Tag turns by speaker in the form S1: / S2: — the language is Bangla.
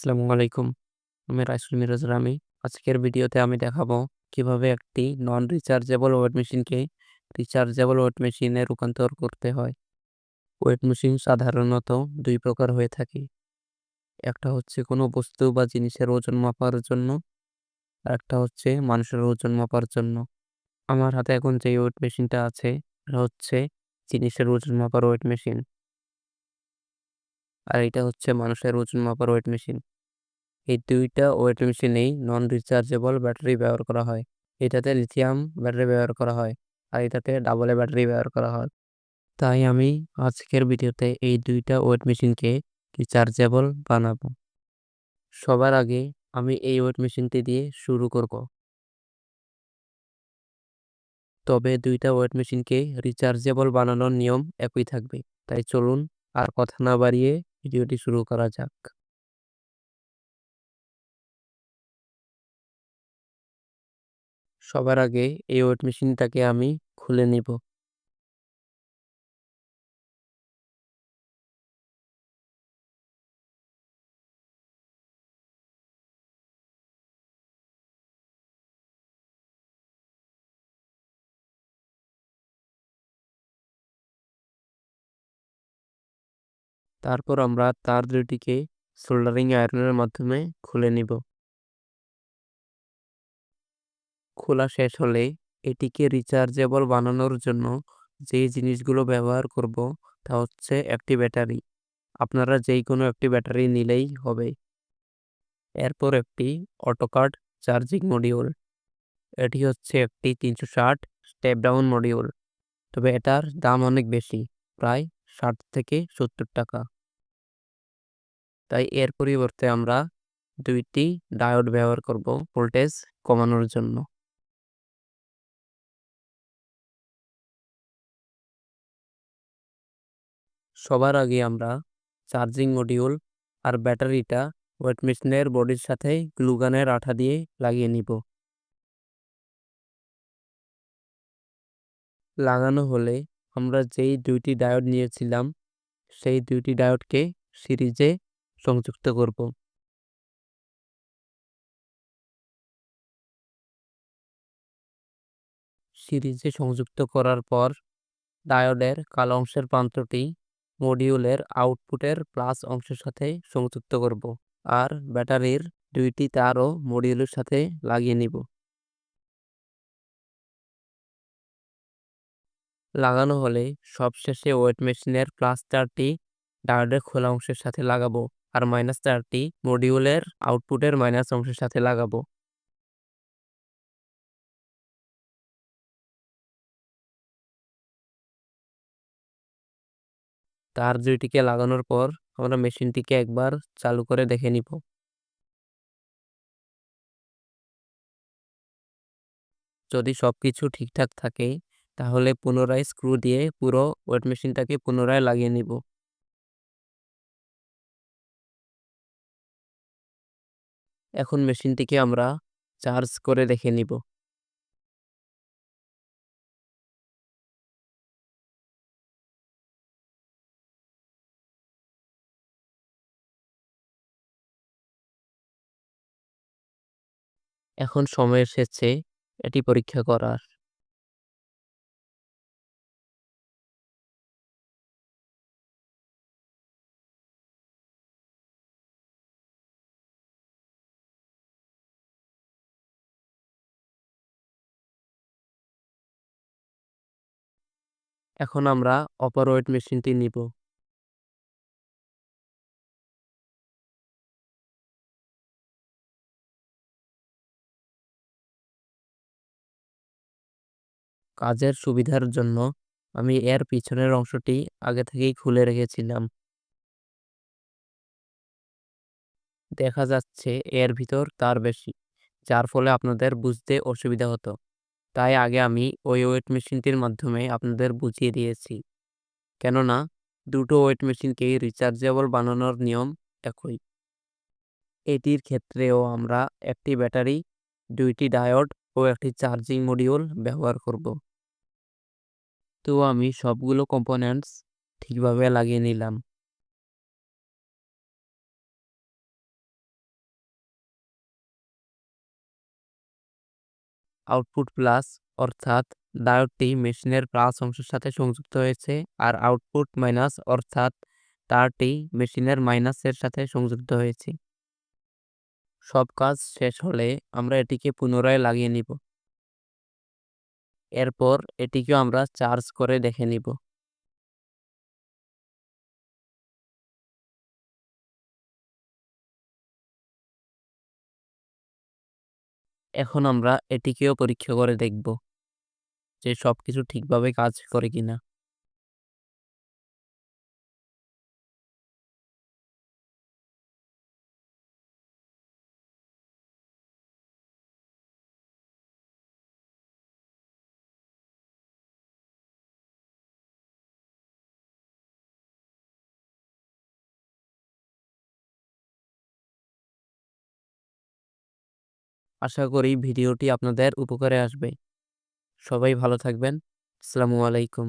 S1: আসসালামু আলাইকুম। আমি রাইসুল মিরাজ রামি। আজকের ভিডিওতে আমি দেখাবো কিভাবে একটি নন রিচার্জেবল ওয়েট মেশিনকে রিচার্জেবল ওয়েট মেশিনে রূপান্তর করতে হয়। ওয়েট মেশিন সাধারণত ২ প্রকার হয়ে থাকে। একটা হচ্ছে কোনো বস্তু বা জিনিসের ওজন মাপার জন্য, আরেকটা হচ্ছে মানুষের ওজন মাপার জন্য। আমার হাতে এখন যে ওয়েট মেশিনটা আছে এটা হচ্ছে জিনিসের ওজন মাপার ওয়েট মেশিন। আর এটা হচ্ছে মানুষের ওজন মাপার ওয়েট মেশিন। এই ২ টা ওয়েট মেশিনেই নন রিচার্জেবল ব্যাটারি ব্যবহার করা হয়। এটাতে লিথিয়াম ব্যাটারি ব্যবহার করা হয়। আর এটাতে ডাবল এ ব্যাটারি ব্যবহার করা হয়। তাই আমি আজকের ভিডিওতে এই ২ টা ওয়েট মেশিনকে রিচার্জেবল বানাবো। সবার আগে আমি এই ওয়েট মেশিনটি দিয়ে শুরু করব। তবে ২ টা ওয়েট মেশিনকে রিচার্জেবল বানানোর নিয়ম একই থাকবে। তাই চলুন আর কথা না বাড়িয়ে ভিডিওটি শুরু করা যাক। সবার আগে এই ওয়েট মেশিনটাকে আমি খুলে নিব। তারপর আমরা তার দুটিকে সোল্ডারিং আয়রনের মাধ্যমে খুলে নিব। খোলা শেষ হলে এটিকে রিচার্জেবল বানানোর জন্য যে জিনিসগুলো ব্যবহার করব তা হচ্ছে একটি ব্যাটারি। আপনারা যেই কোনো একটি ব্যাটারি নিলেই হবে। এরপর একটি অটোকাট চার্জিং মডিউল। এটি হচ্ছে একটি ৩৬০ স্টেপ ডাউন মডিউল। তবে এটার দাম অনেক বেশি, প্রায় ৬০ থেকে ৭০ টাকা। তাই এর পরিবর্তে আমরা ২টি ডায়োড ব্যবহার করব ভোল্টেজ কমানোর জন্য। সবার আগে আমরা চার্জিং মডিউল আর ব্যাটারিটা ওয়েট মেশিনের বডির সাথে গ্লু গানের আঠা দিয়ে লাগিয়ে নিব। লাগানো হলে আমরা যেই ২টি ডায়োড নিয়েছিলাম সেই ২টি ডায়োডকে সিরিজে সংযুক্ত করব। সিরিজে সংযুক্ত করার পর ডায়োডের কালো অংশের প্রান্তটি মডিউলের আউটপুটের প্লাস অংশের সাথে সংযুক্ত করব। আর ব্যাটারির ২টি তারও মডিউলের সাথে লাগিয়ে নিব। লাগানো হলে সবশেষে ওয়েট মেশিনের প্লাস তারটি ডায়োডের খোলা অংশের সাথে লাগাবো আর মাইনাস তারটি মডিউলের আউটপুটের মাইনাস অংশের সাথে লাগাবো। তার দুইটিকে লাগানোর পর আমরা মেশিনটিকে একবার চালু করে দেখে নিব। যদি সবকিছু ঠিকঠাক থাকে তাহলে পুনরায় স্ক্রু দিয়ে পুরো ওয়েট মেশিনটাকে পুনরায় লাগিয়ে নিব। এখন মেশিনটিকে আমরা চার্জ করে দেখে নিব। এখন সময় এসেছে এটি পরীক্ষা করার। এখন আমরা অপর ওয়েট মেশিনটি নিব। কাজের সুবিধার জন্য আমি এর পিছনের অংশটি আগে থেকেই খুলে রেখেছিলাম। দেখা যাচ্ছে এর ভিতর তার বেশি, যার ফলে আপনাদের বুঝতে অসুবিধা হতো। তাই আগে আমি ওই ওয়েট মেশিনটির মাধ্যমে আপনাদের বুঝিয়ে দিয়েছি। কেননা দুটো ওয়েট মেশিনকেই রিচার্জেবল বানানোর নিয়ম একই। এটির ক্ষেত্রেও আমরা একটি ব্যাটারি, ২টি ডায়োড ও একটি চার্জিং মডিউল ব্যবহার করব। তো আমি সবগুলো কম্পোনেন্টস ঠিকভাবে লাগিয়ে নিলাম। আউটপুট প্লাস অর্থাৎ ডায়োডটি মেশিনের প্লাস অংশের সাথে সংযুক্ত হয়েছে, আর আউটপুট মাইনাস অর্থাৎ তারটি মেশিনের মাইনাসের সাথে সংযুক্ত হয়েছে। সব কাজ শেষ হলে আমরা এটিকে পুনরায় লাগিয়ে নিব। এরপর এটিকেও আমরা চার্জ করে দেখে নিব। এখন আমরা এটিকেও পরীক্ষা করে দেখব যে সবকিছু ঠিকভাবে কাজ করে কিনা। আশা করি ভিডিওটি আপনাদের উপকারে আসবে। সবাই ভালো থাকবেন। আসসালামু আলাইকুম।